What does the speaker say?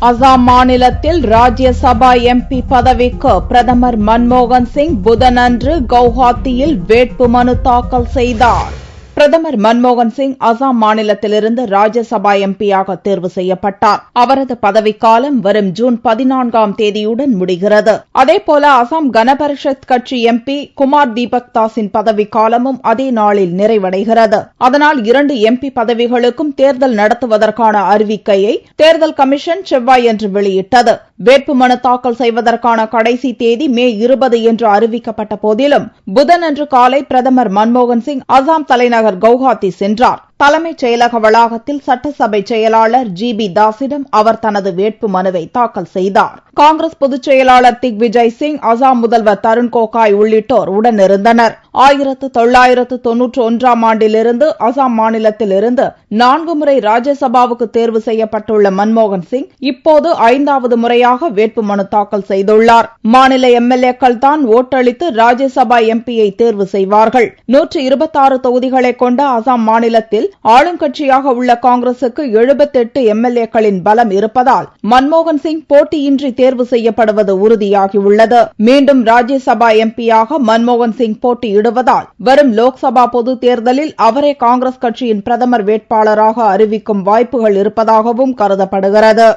அசாம் மாநிலத்தில் ராஜ்யசபா எம்பி பதவிக்கு பிரதமர் மன்மோகன் சிங் புதனன்று கவுஹாத்தியில் வேட்புமனு தாக்கல் செய்தார். பிரதமர் மன்மோகன் சிங் அசாம் மாநிலத்திலிருந்து ராஜ்யசபா எம்பியாக தேர்வு செய்யப்பட்டார். அவரது பதவிக்காலம் வரும் ஜூன் 14ஆம் தேதியுடன் முடிகிறது. அதேபோல அசாம் கனபரிஷத் கட்சி எம்பி குமார் தீபக் தாஸின் பதவிக்காலமும் அதே நாளில் நிறைவடைகிறது. அதனால் 2 எம்பி பதவிகளுக்கும் தேர்தல் நடத்துவதற்கான அறிவிக்கையை தேர்தல் கமிஷன் செவ்வாயன்று வெளியிட்டது. வேட்புமனு தாக்கல் செய்வதற்கான கடைசி தேதி மே 20 என்று அறிவிக்கப்பட்ட போதிலும் புதனன்று காலை பிரதமர் மன்மோகன் சிங் அசாம் தலைநகர் கவுஹாத்தி சென்றார். தலைமைச் செயலக வளாகத்தில் சட்டசபை செயலாளர் ஜி.பி. தாஸிடம் அவர் தனது வேட்பு மனுவை தாக்கல் செய்தார். காங்கிரஸ் பொதுச் செயலாளர் திக்விஜய் சிங், அசாம் முதல்வர் தருண் கோகாய் உள்ளிட்டோர் உடனிருந்தனர். 1991ஆம் ஆண்டிலிருந்து அசாம் மாநிலத்திலிருந்து 4 முறை ராஜ்யசபாவுக்கு தேர்வு செய்யப்பட்டுள்ள மன்மோகன் சிங் இப்போது 5வது முறையாக வேட்புமனு தாக்கல் செய்துள்ளார். மாநில எம்எல்ஏக்கள் தான் ஓட்டளித்து ராஜ்யசபா எம்பியை தேர்வு செய்வார்கள். 126 தொகுதிகளை கொண்ட அசாம் மாநிலத்தில் ஆளுங்கட்சியாக உள்ள காங்கிரசுக்கு 78 எம்எல்ஏக்களின் பலம் இருப்பதால் மன்மோகன் சிங் போட்டியின்றி தேர்வு செய்யப்படுவது உறுதியாகியுள்ளது. மீண்டும் ராஜ்யசபா எம்பியாக மன்மோகன் சிங் போட்டியிடுவதால் வரும் லோக்சபா பொதுத் தேர்தலில் அவரே காங்கிரஸ் கட்சியின் பிரதமர் வேட்பாளராக அறிவிக்கும் வாய்ப்புகள் இருப்பதாகவும் கருதப்படுகிறது.